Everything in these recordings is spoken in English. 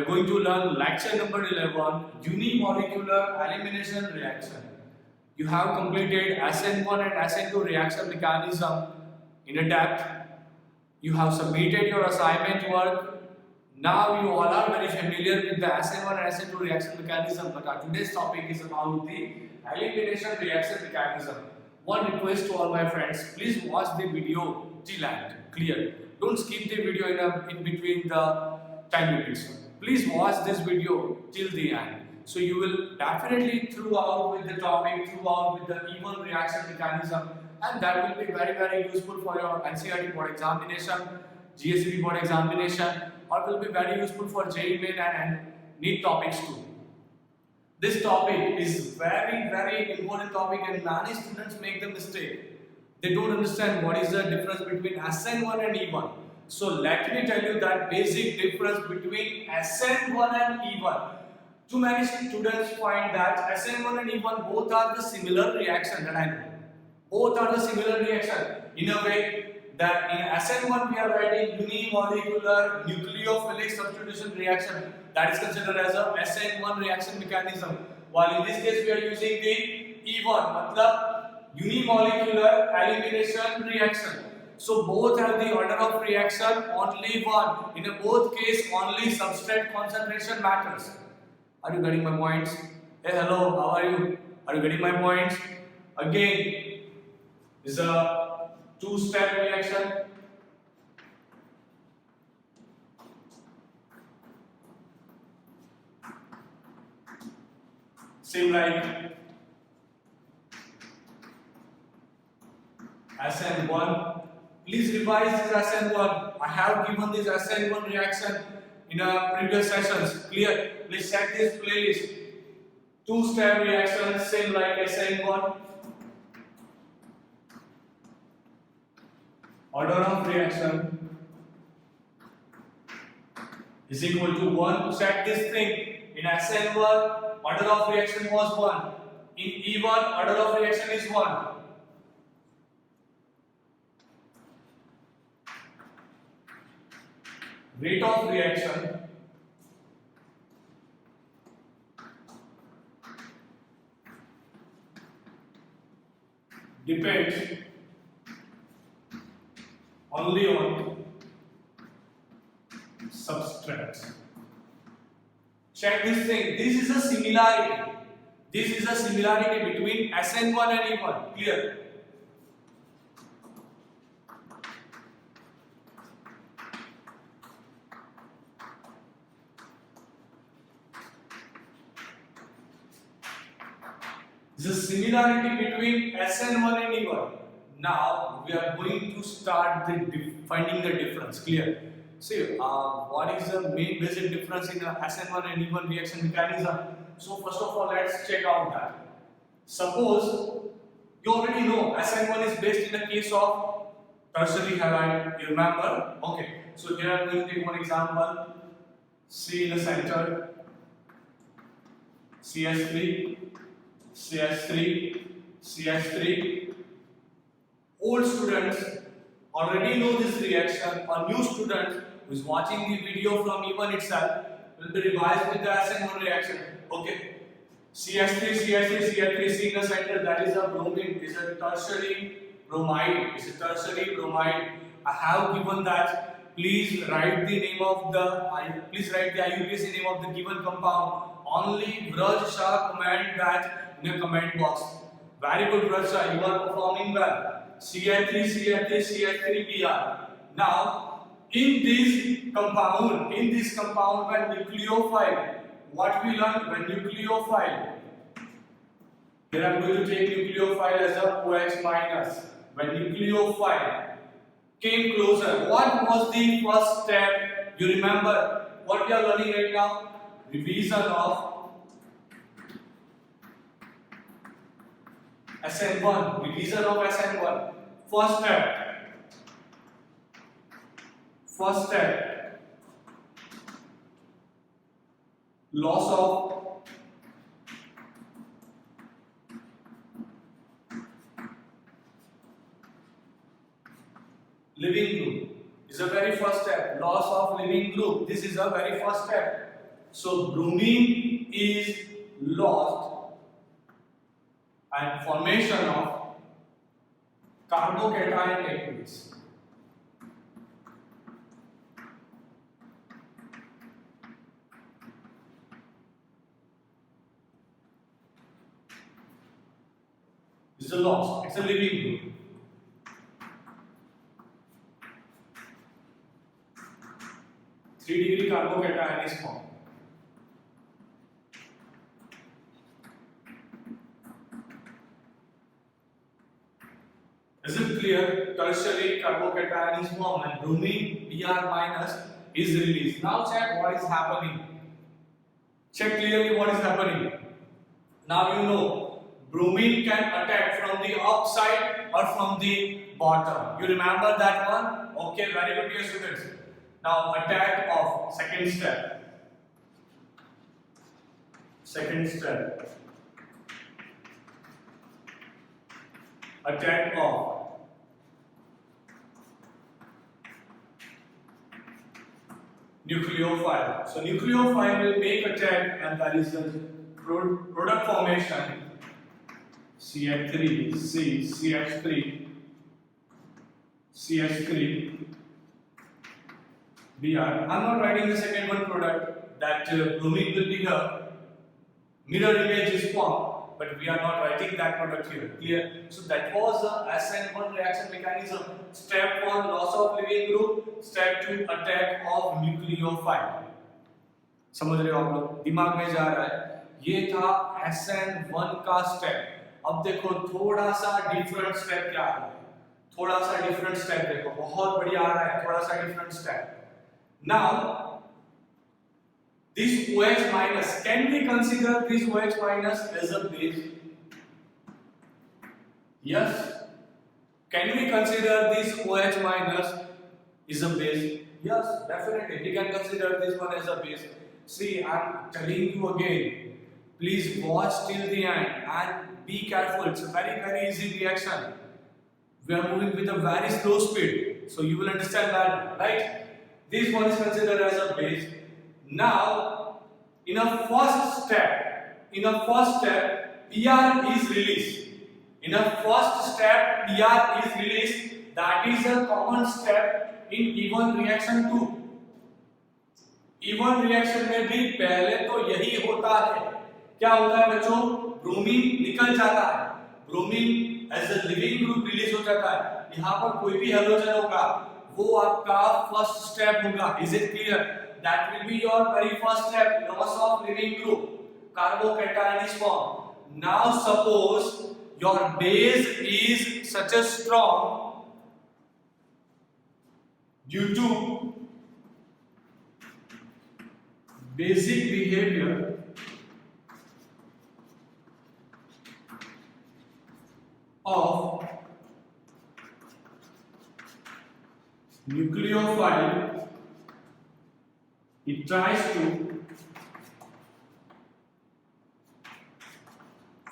going to learn lecture number 11, unimolecular elimination reaction. You have completed SN1 and SN2 reaction mechanism in a depth. You have submitted your assignment work. Now you all are very familiar with the SN1 and SN2 reaction mechanism, but our today's topic is about the elimination reaction mechanism. One request to all my friends, please watch the video till end, clear. Don't skip the video in between the 10 minutes. Please watch this video till the end. So you will definitely throughout with the topic, throughout with the even reaction mechanism, and that will be very useful for your NCERT board examination, GSEB board examination, or will be very useful for JEE Main and NEET topics too. This topic is very important topic, and many students make the mistake. They don't understand what is the difference between SN1 and E1. So let me tell you that basic difference between SN1 and E1. Too many students find that SN1 and E1 both are the similar reaction, that I know. Both are the similar reaction in a way that in SN1 we are writing unimolecular nucleophilic substitution reaction, that is considered as a SN1 reaction mechanism, while in this case we are using the E1, matlab unimolecular elimination reaction. So both have the order of reaction only one. In both case only substrate concentration matters. Are you getting my points? Hey, hello, how are you? Are you getting my points? Again, this is a two-step reaction. Same like SN1. Please revise this SN1. I have given this SN1 reaction in previous sessions. Clear? Please check this playlist. Two-step reaction, same like SN1. Order of reaction is equal to 1. Check this thing. In SN1, order of reaction was 1. In E1, order of reaction is 1. Rate of reaction depends only on substrates. Check this thing. This is a similarity. This is a similarity between SN1 and E1. Clear? This is similarity between SN1 and E1. Now we are going to start finding the difference. Clear? See, what is the main basic difference in SN1 and E1 reaction mechanism? So first of all, let's check out that. Suppose you already know SN1 is based in the case of tertiary halide. You remember? Okay. So here I am going to take one example. C in the center, CS3, CS3, CS3. Old students already know this reaction, or new student who is watching the video from E1 itself will be revised with the SN1 reaction. Okay. CS3, CS3, CS3, C in the center, that is a bromine, is a tertiary bromide. Is a tertiary bromide. I have given that. Please write the name of the IUPAC name of the given compound. Only Vraj Shah comment that in the comment box. Very good, Vraj Shah, you are performing well. CH3, CH3, CH3, Br. Now, in this compound, when nucleophile, what we learned when nucleophile. Here I am going to take nucleophile as a OH minus. When nucleophile came closer, what was the first step? You remember what we are learning right now? Revision of SN1. Revision of SN1. First step. Loss of living group is a very first step. Loss of living group. This is a very first step. So bromine is lost and formation of carbocation takes place. This is a loss. It's a living group. Three-degree carbocation is formed. Is it clear? Tertiary carbocation is formed and bromine Br minus is released. Now check what is happening. Check clearly what is happening. Now you know bromine can attack from the upside or from the bottom. You remember that one? Okay, very good, dear students. Now attack of second step. Second step. Attack of nucleophile. So nucleophile will make attack and that is the product formation CH3, C, CH3, CH3, Br. I'm not writing the second one product that bromine will be here. Mirror image is formed, but we are not writing that product here. Clear? So that was the SN1 reaction mechanism. Step 1 loss of living group, step 2 attack of nucleophile. समझ रहे हो आप लोग? दिमाग में जा रहा है. ये था SN1 का स्टेप. अब देखो थोड़ा सा डिफरेंट स्टेप क्या आ रहा है. थोड़ा सा डिफरेंट स्टेप देखो, बहुत बढ़िया आ रहा है. थोड़ा सा different step. Now this OH minus, can we consider this OH minus as a base? Yes. Can we consider this OH minus is a base? Yes, definitely. We can consider this one as a base. See, I'm telling you again. Please watch till the end and be careful. It's a very, very easy reaction. We are moving with a very slow speed, so you will understand that, right? This one is considered as a base. Now, in a first step, Br is released. In a first step, Br is released. That is a common step in even reaction too. Even reaction में भी पहले तो यही होता है. क्या होता है बच्चों? ब्रोमीन निकल जाता है. Bromine as a leaving group release हो जाता है. यहाँ पर कोई भी हेलोजन होगा, वो आपका फर्स्ट स्टेप होगा. Is it clear? That will be your very first step, loss of living group. Carbocation is formed. Now suppose your base is such a strong due to basic behavior of nucleophile. It tries to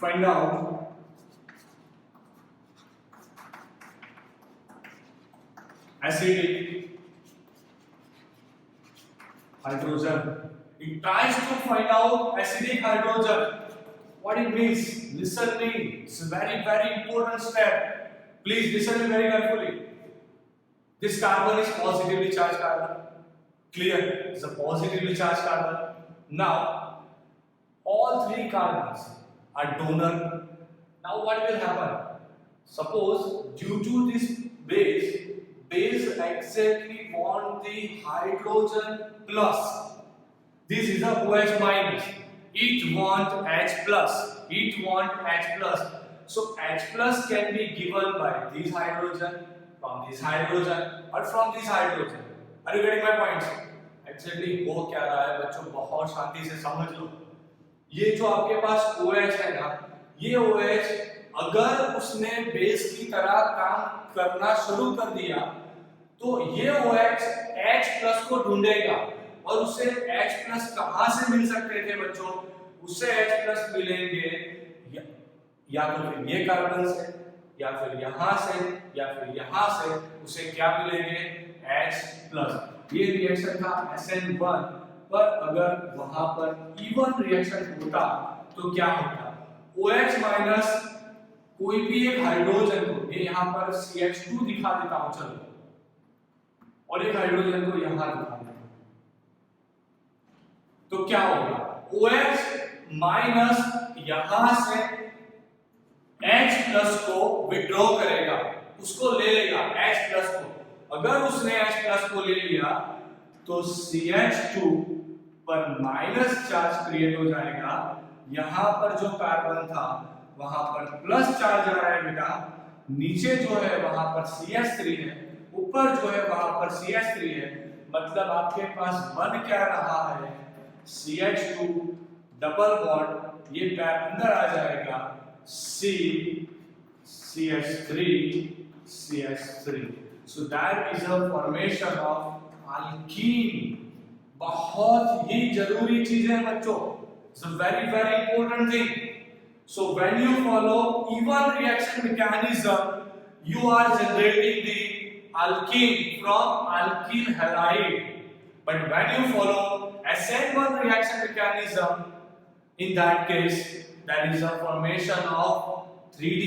find out acidic hydrogen. It tries to find out acidic hydrogen. What it means? Listen me. It's a very, very important step. Please listen me very carefully. This carbon is positively charged carbon. Clear? It's a positively charged carbon. Now, all three carbons are donor. Now, what will happen? Suppose due to this base exactly want the hydrogen plus. This is a OH minus. It want H plus. It want H plus. So H plus can be given by this hydrogen, from this hydrogen, or from this hydrogen. Are you getting my points? Exactly वो क्या रहा है बच्चों, बहुत शांति से समझ लो. ये जो आपके पास OH है ना, ये OH अगर उसने बेस की तरह काम करना शुरू कर दिया तो ये OH H प्लस को ढूंढेगा. और उसे H प्लस कहाँ से मिल सकते थे बच्चों? उससे H प्लस मिलेंगे या तो फिर ये कार्बन से, या फिर यहाँ से, या फिर यहाँ से. उसे क्या मिलेंगे? H plus. ये रिएक्शन था SN1. पर अगर वहां पर इवन रिएक्शन होता तो क्या होता? OH माइनस कोई भी एक हाइड्रोजन को, ये यहां पर CH2 दिखा देता हूं चलो, और एक हाइड्रोजन को यहां दिखा देता हूं, तो क्या होगा? OH माइनस यहां से H प्लस को विड्रॉ करेगा, उसको ले लेगा H प्लस को। अगर उसने H प्लस को ले लिया तो CH2 पर माइनस चार्ज क्रिएट हो जाएगा। यहां पर जो कार्बन था वहां पर प्लस चार्ज आ रहा है बेटा, नीचे जो है वहां पर CH3 है, ऊपर जो है वहां पर CH3 है, मतलब आपके पास बन क्या रहा है? CH2 डबल बॉन्ड, ये पैर अंदर आ जाएगा, C CH3 CH3, so that is a formation of alkene। बहुत ही जरूरी चीज है बच्चों, it's a very very important thing। So when you follow even reaction mechanism, you are generating the alkene from alkyl halide, but when you follow SN1 reaction mechanism, in that case there is a formation of 3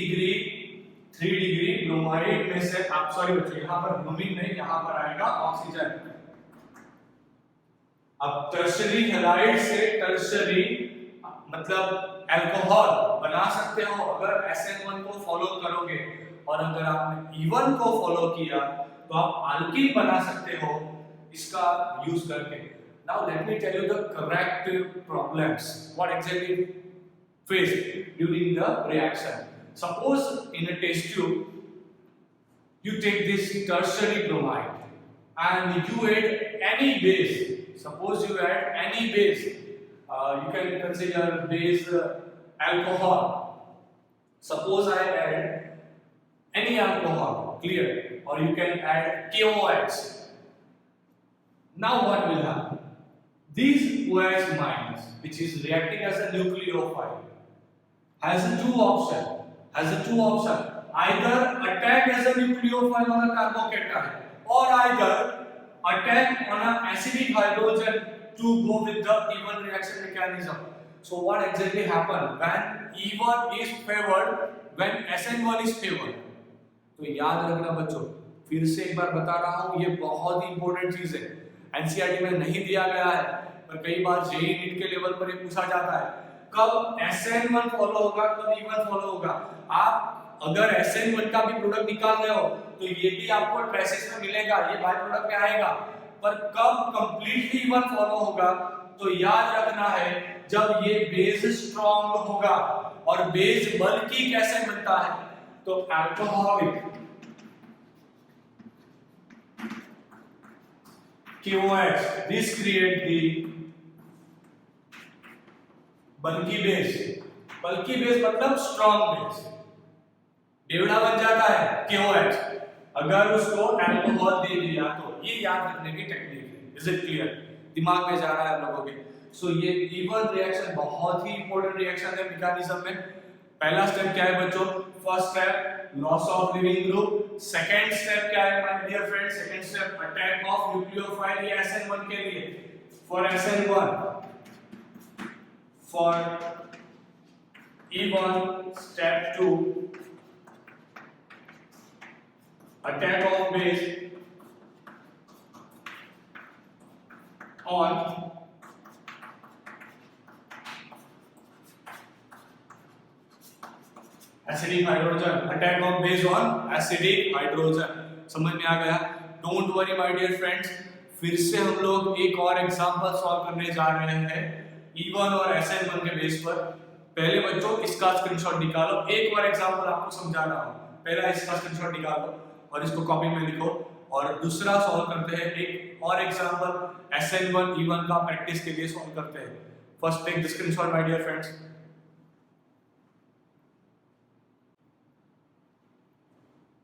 degree bromide में से, आप sorry बच्चों यहां पर bromine नहीं, यहां पर आएगा ऑक्सीजन। अब टर्शरी हैलाइड से टर्शरी मतलब अल्कोहल बना सकते हो अगर SN1 को फॉलो करोगे, और अगर आपने E1 को फॉलो किया तो आप अल्कीन बना सकते हो इसका यूज करके। Now let me tell you the correct problems what exactly faced during the reaction. Suppose in a test tube you take this tertiary bromide and you add any base. Suppose you add any base, you can consider base alcohol. Suppose I add any alcohol, clear, or you can add KOH. Now what will happen? This OH minus, which is reacting as a nucleophile, has a two option. Either attack as a nucleophile on a carbocation, or either attack on an acidic hydrogen to go with the even reaction mechanism. So what exactly happened when E1 is favored, when SN1 is favored? तो याद रखना बच्चों, फिर से एक बार बता रहा हूँ, ये बहुत ही इंपॉर्टेंट चीज है, एनसीईआरटी में नहीं दिया गया है, पर कई बार जेईई नीट के लेवल पर ये पूछा जाता है, कब SN1 फॉलो होगा, कब E1 फॉलो होगा। आप अगर SN1 का भी प्रोडक्ट निकाल रहे हो तो ये भी आपको ट्रेसेस में मिलेगा, ये बाय प्रोडक्ट में आएगा, पर कब कंप्लीटली E1 फॉलो होगा तो याद रखना है जब ये बेस स्ट्रॉन्ग होगा। और बेस बल्कि कैसे बनता है? तो alcoholic KOH, this create the बल्कि बेस मतलब स्ट्रॉन्ग बेस, बेवड़ा बन जाता है KOH अगर उसको अल्कोहल दे दिया तो। ये याद रखने की टेक्निक है। Is it clear? दिमाग में जा रहा है आप लोगों के? सो ये इवन रिएक्शन बहुत ही इंपॉर्टेंट रिएक्शन है मैकेनिज्म में। पहला स्टेप क्या है बच्चों? First step loss of leaving group. Second step क्या है my dear friends? Second step attack of nucleophile ये SN1 के लिए। For SN1, for E1 step 2 attack of base on acidic hydrogen, attack of base on acidic hydrogen। समझ में आ गया? Don't worry my dear friends, फिर से हम लोग एक और एग्जांपल सॉल्व करने जा रहे हैं E1 और SN1 के बेस पर। पहले बच्चों इसका स्क्रीनशॉट निकालो, एक बार एग्जांपल आपको समझा रहा हूं, पहला इसका स्क्रीनशॉट निकालो और इसको कॉपी में लिखो, और दूसरा सॉल्व करते हैं एक और एग्जांपल SN1 E1 का प्रैक्टिस के लिए सॉल्व करते हैं। First take the screenshot my dear friends.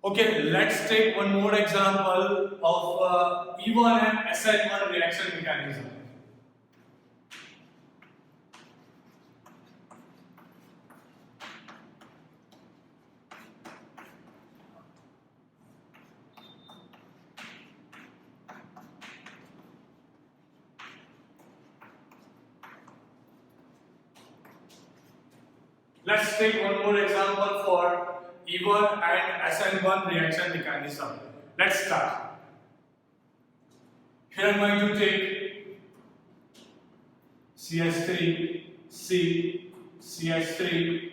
Okay, let's take one more example of E1 and SN1 reaction mechanism. Let's take one more example for EVER and SN1 reaction mechanism. Let's start. Here I'm going to take CS3, C, CS3,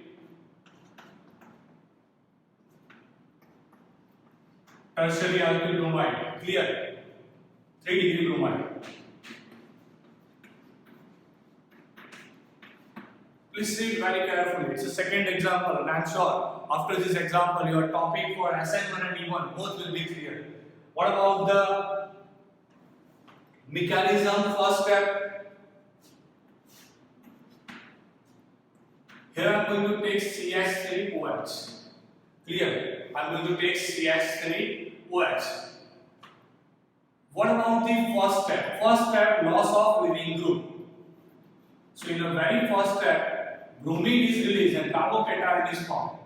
tertiary alkyl bromide. Clear? 3-degree bromide. Please see it very carefully. It's a second example, and I'm sure after this example, your topic for SN1 and E1 both will be clear. What about the mechanism? First step. Here I'm going to take CS3OH. Clear? I'm going to take CS3OH. What about the first step? First step, loss of leaving group. So in the very first step, bromine is released and carbocation is formed.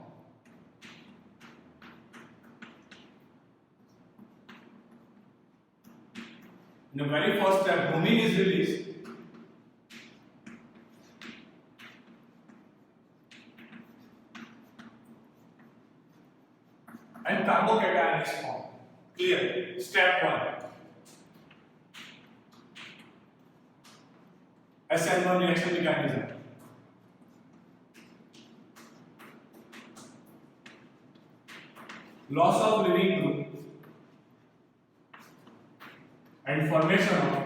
In the very first step, bromine is released and carbocation is formed. Clear? Step 1. SN1 reaction mechanism. Loss of leaving group and formation of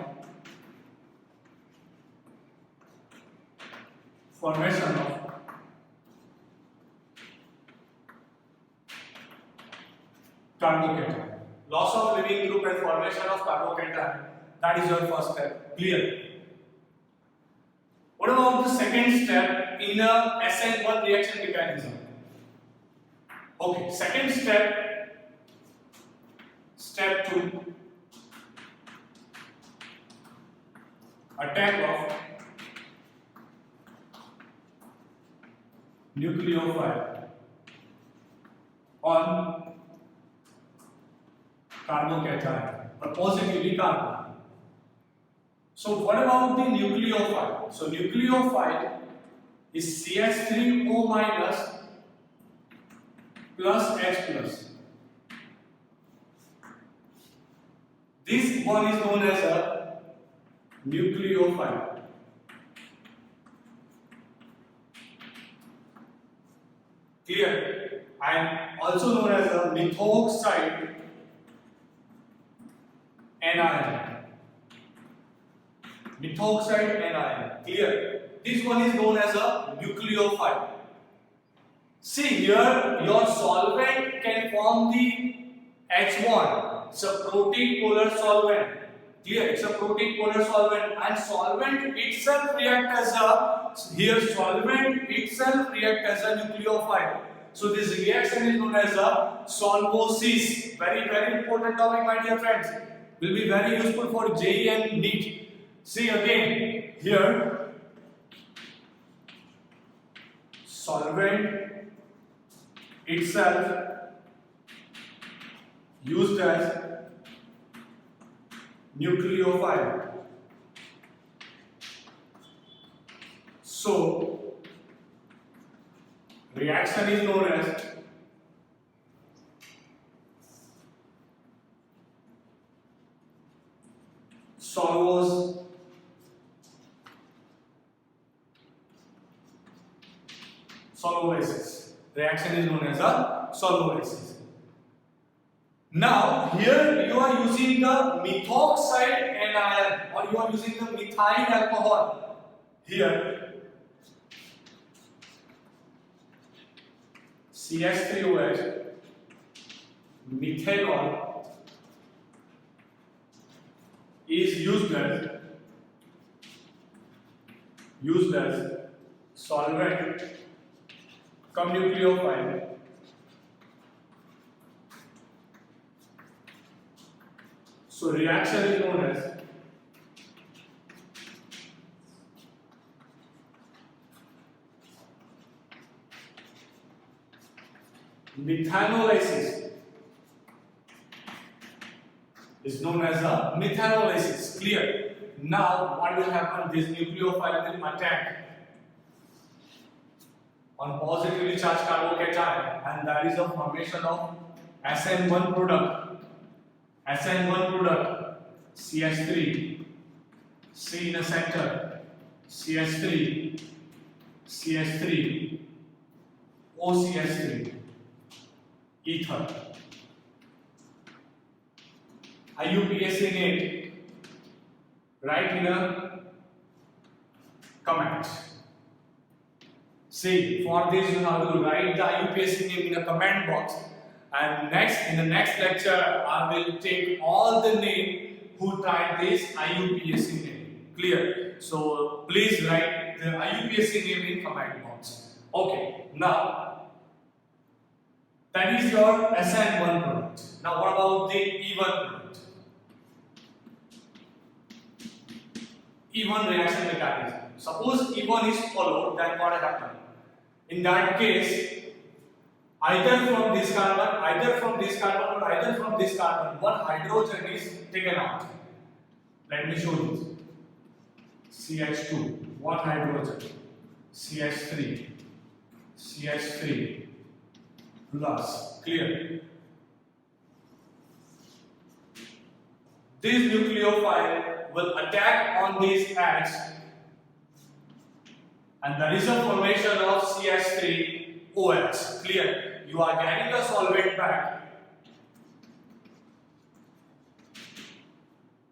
carbocation. Loss of leaving group and formation of carbocation. That is your first step. Clear? What about the second step in the SN1 reaction mechanism? Okay, second step, step 2, attack of nucleophile on carbocation, or positively carbon. So what about the nucleophile? So nucleophile is CS3O minus plus H plus. This one is known as a nucleophile. Clear? And also known as a methoxide anion. Methoxide anion. Clear? This one is known as a nucleophile. See here, your solvent can form the H1. It's a protein polar solvent. Clear? It's a protein polar solvent, and solvent itself react as a nucleophile. So this reaction is known as a solvosis. Very, very important topic, my dear friends. Will be very useful for JEE and NEET. See again here, solvent itself used as nucleophile. So reaction is known as solvolysis. Reaction is known as a solvolysis. Now here you are using the methoxide anion, or you are using the methyl alcohol. Here CS3OH methanol is used as solvent cum nucleophile So reaction is known as methanolysis. Is known as a methanolysis. Clear? Now what will happen? This nucleophile will attack on positively charged carbocation, and that is a formation of SN1 product. SN1 product, CH3, C in the center, CH3, CH3, OCH3, ether. IUPAC name, write in a comment. See, for this you have to write the IUPAC name in a comment box, and in the next lecture I will take all the name who tried this IUPAC name. Clear? So please write the IUPAC name in comment box. Okay, now that is your SN1 product. Now what about the E1 product? E1 reaction mechanism. Suppose E1 is followed, then what happens? In that case, either from this carbon, or either from this carbon, one hydrogen is taken out. Let me show you. CH2, one hydrogen, CH3, CH3 plus. Clear? This nucleophile will attack on this H, and there is a formation of CH3OH. Clear? You are getting the solvent back,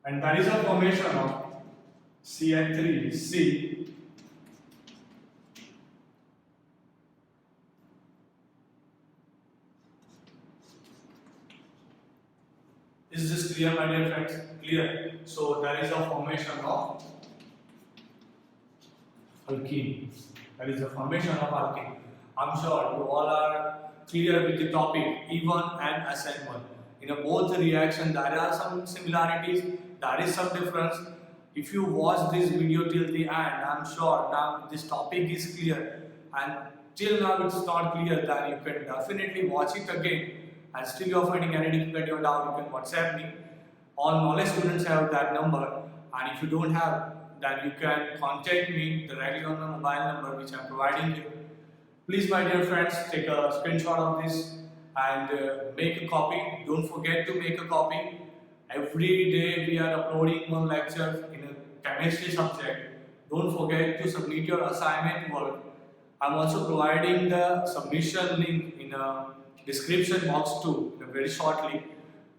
and there is a formation of CH3C. Is this clear, my dear friends? Clear. So there is a formation of alkene. There is a formation of alkene. I'm sure you all are clear with the topic E1 and SN1. In both reactions, there are some similarities. There is some difference. If you watch this video till the end, I'm sure now this topic is clear. And till now it's not clear, then you can definitely watch it again. And still you are finding any difficulty or doubt, you can WhatsApp me. All knowledge students have that number, and if you don't have, then you can contact me directly on the mobile number which I am providing you. Please, my dear friends, take a screenshot of this and make a copy. Don't forget to make a copy. Every day we are uploading one lecture in a chemistry subject. Don't forget to submit your assignment work. I'm also providing the submission link in a description box too, very shortly.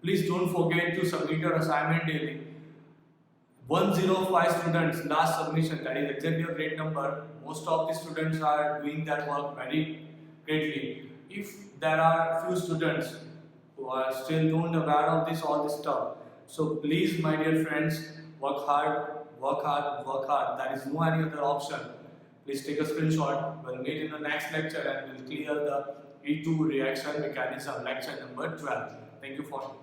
Please don't forget to submit your assignment daily. 105 students last submission, that is exactly a great number. Most of the students are doing their work very greatly. If there are few students who are still don't aware of all this stuff, so please, my dear friends, work hard, work hard, work hard. There is no any other option. Please take a screenshot. We'll meet in the next lecture and we'll clear the E2 reaction mechanism, lecture number 12. Thank you for